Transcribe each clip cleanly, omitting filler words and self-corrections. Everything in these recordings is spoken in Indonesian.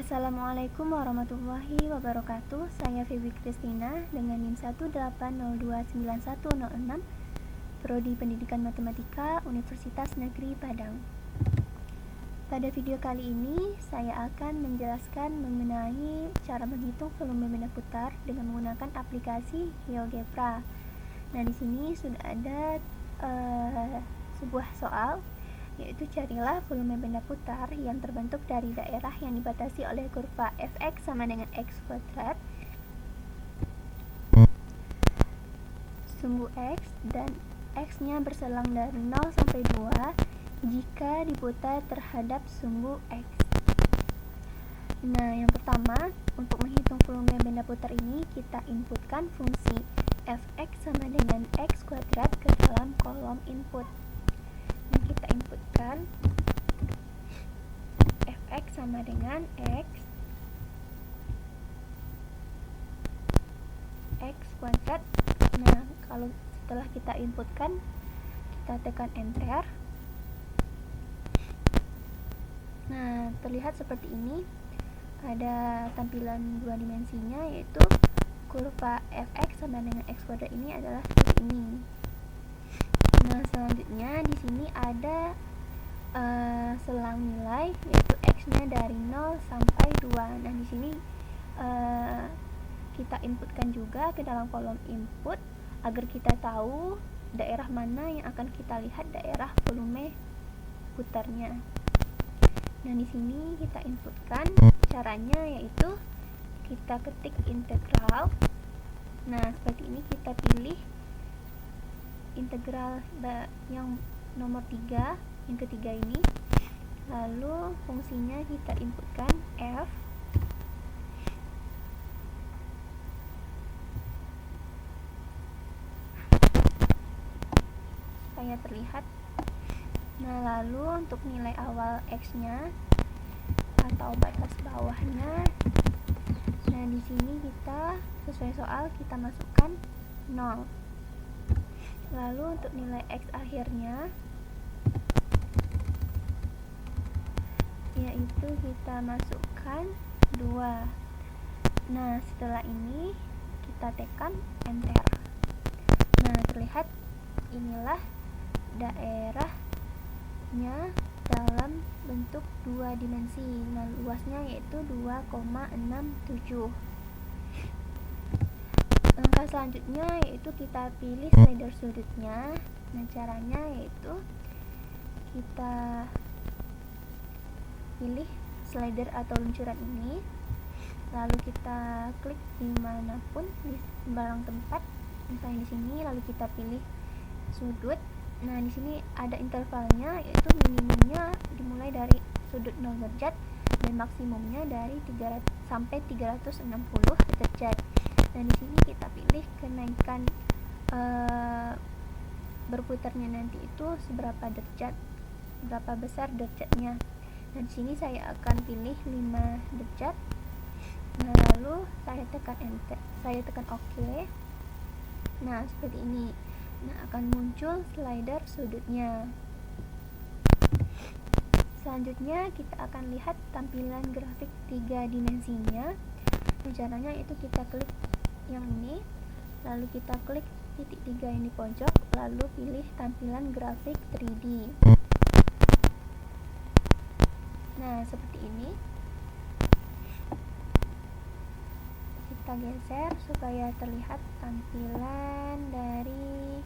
Assalamualaikum warahmatullahi wabarakatuh. Saya Febi Kristina dengan NIM 180291006, Prodi Pendidikan Matematika, Universitas Negeri Padang. Pada video kali ini saya akan menjelaskan mengenai cara menghitung volume benda putar dengan menggunakan aplikasi GeoGebra. Nah, di sini sudah ada sebuah soal, yaitu carilah volume benda putar yang terbentuk dari daerah yang dibatasi oleh kurva fx sama dengan x kuadrat, sumbu x dan x-nya berselang dari 0 sampai 2 jika diputar terhadap sumbu x. Nah, yang pertama, untuk menghitung volume benda putar ini kita inputkan fungsi fx sama dengan x kuadrat ke dalam kolom input. Nah, kita inputkan fx sama dengan x kuadrat. Nah, kalau setelah kita inputkan, kita tekan enter. Nah, terlihat seperti ini. Ada tampilan dua dimensinya, yaitu kurva fx sama dengan x kuadrat ini adalah seperti ini. Nah, selanjutnya di sini ada selang nilai, yaitu x-nya dari 0 sampai 2. Nah, di sini kita inputkan juga ke dalam kolom input agar kita tahu daerah mana yang akan kita lihat daerah volume putarnya. Nah, di sini kita inputkan caranya, yaitu kita ketik integral. Nah, seperti ini kita pilih integral yang nomor 3, yang ketiga ini. Lalu fungsinya kita inputkan f supaya terlihat. Nah, lalu untuk nilai awal x-nya atau batas bawahnya, nah di sini kita sesuai soal kita masukkan 0. Lalu untuk nilai x akhirnya, yaitu kita masukkan 2. Nah, setelah ini kita tekan enter. Nah, terlihat inilah daerahnya dalam bentuk dua dimensi. Nah, luasnya yaitu 2,67. Langkah selanjutnya yaitu kita pilih slider sudutnya. Nah, caranya yaitu kita pilih slider atau luncuran ini, lalu kita klik dimanapun di sembarang tempat, misalnya di sini, lalu kita pilih sudut. Nah, di sini ada intervalnya, yaitu minimumnya dimulai dari sudut 0 derajat dan maksimumnya dari 300 sampai 360 derajat. Nah, di sini kita pilih kenaikan berputarnya nanti itu seberapa derajat, berapa besar derajatnya. Nah, di sini saya akan pilih 5 derajat. Nah, lalu saya tekan enter, saya tekan OK. Nah, seperti ini. Nah, akan muncul slider sudutnya. Selanjutnya kita akan lihat tampilan grafik 3 dimensinya. Caranya itu kita klik yang ini, lalu kita klik titik 3 yang di pojok, lalu pilih tampilan grafik 3D. Nah, seperti ini. Kita geser supaya terlihat tampilan dari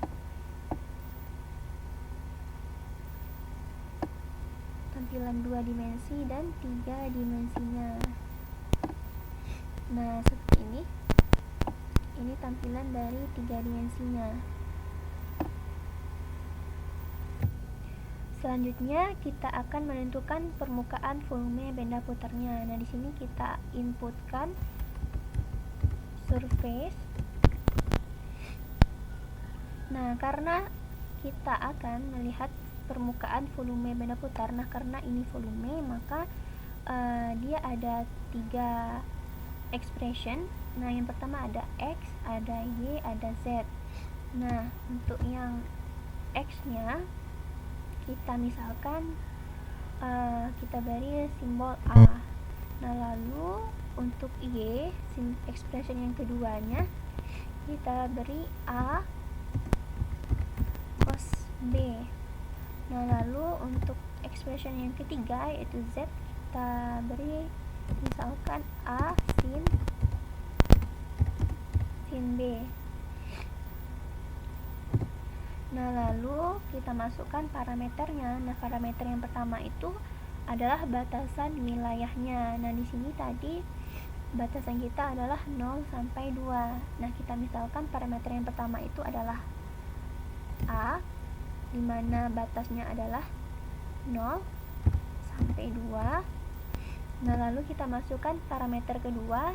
tampilan 2 dimensi dan 3 dimensinya. Nah, seperti ini. Ini tampilan dari 3 dimensinya. Selanjutnya kita akan menentukan permukaan volume benda putarnya. Nah, di sini kita inputkan surface. Nah, karena kita akan melihat permukaan volume benda putar, nah karena ini volume, maka dia ada 3 expression. Nah, yang pertama ada x, ada y, ada z. Nah, untuk yang x-nya kita misalkan kita beri simbol A. Nah, lalu untuk Y, expression yang keduanya, kita beri A cos B. Nah, lalu untuk expression yang ketiga, yaitu Z, kita beri misalkan A sin B. Nah, lalu kita masukkan parameternya. Nah, parameter yang pertama itu adalah batasan wilayahnya. Nah, di sini tadi batasan kita adalah 0 sampai 2. Nah, kita misalkan parameter yang pertama itu adalah A, di mana batasnya adalah 0 sampai 2. Nah, lalu kita masukkan parameter kedua,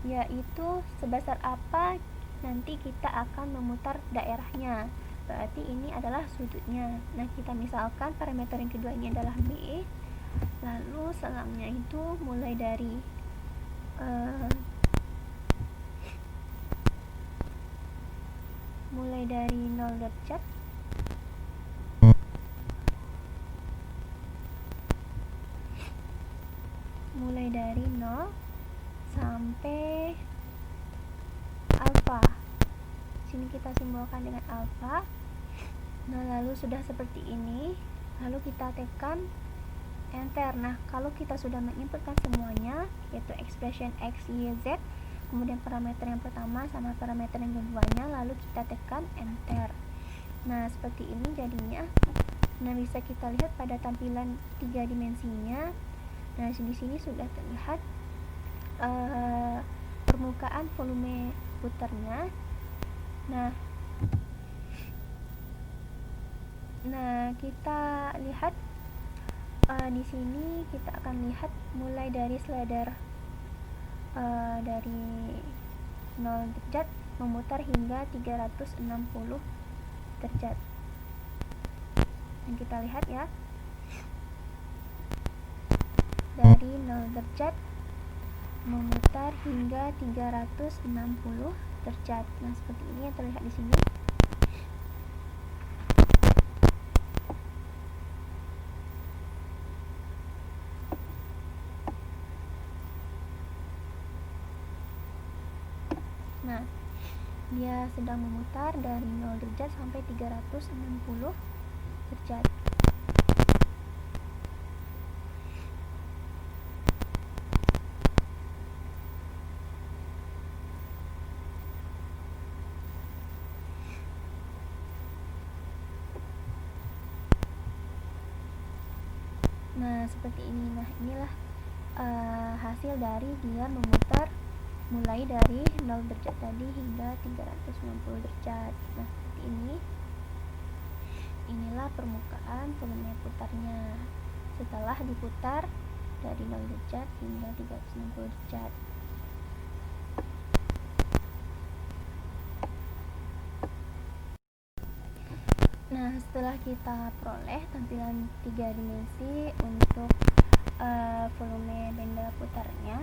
yaitu sebesar apa nanti kita akan memutar daerahnya. Berarti ini adalah sudutnya. Nah, kita misalkan parameter yang kedua ini adalah B. Lalu selangnya itu mulai dari mulai dari 0 derajat mulai dari 0 sampai alfa. Sini kita simbolkan dengan alfa. Nah, lalu sudah seperti ini, lalu kita tekan enter. Nah, kalau kita sudah menginputkan semuanya, yaitu expression x, y, z, kemudian parameter yang pertama sama parameter yang keduanya, lalu kita tekan enter. Nah, seperti ini jadinya. Nah, bisa kita lihat pada tampilan 3 dimensinya. Nah, di sini sudah terlihat permukaan volume putarnya. Nah, kita lihat di sini kita akan lihat mulai dari slider dari 0 derajat memutar hingga 360 derajat. Dan kita lihat ya, dari 0 derajat memutar hingga 360 derajat. Nah, seperti ini yang terlihat di sini. Nah, dia sedang memutar dari 0 derajat sampai 360 derajat. Nah, seperti ini. Nah, inilah hasil dari dia memutar mulai dari 0 derajat tadi hingga 360 derajat. Nah, seperti ini. Inilah permukaan volume putarnya setelah diputar dari 0 derajat hingga 360 derajat. Nah, setelah kita peroleh tampilan 3 dimensi untuk volume benda putarnya,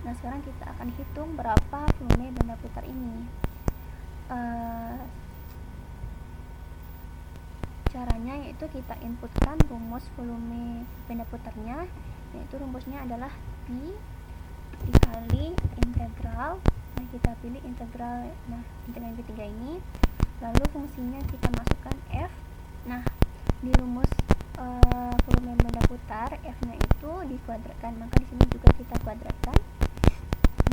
nah sekarang kita akan hitung berapa volume benda putar ini. Caranya yaitu kita inputkan rumus volume benda putarnya, yaitu rumusnya adalah P dikali integral. Nah, kita pilih integral, integral ketiga ini, lalu fungsinya kita masukkan F. Nah, di rumus volume benda putar, F-nya itu dikuadratkan, maka di sini juga kita kuadratkan.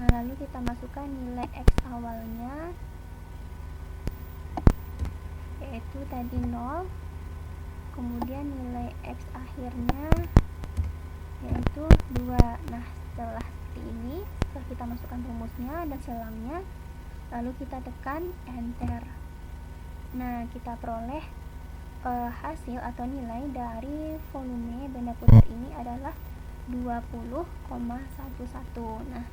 Nah, lalu kita masukkan nilai X awalnya, yaitu tadi 0, kemudian nilai X akhirnya yaitu 2. Nah, setelah seperti ini, setelah kita masukkan rumusnya dan selangnya, lalu kita tekan enter. Nah, kita peroleh hasil atau nilai dari volume benda putar ini adalah 20,11. Nah,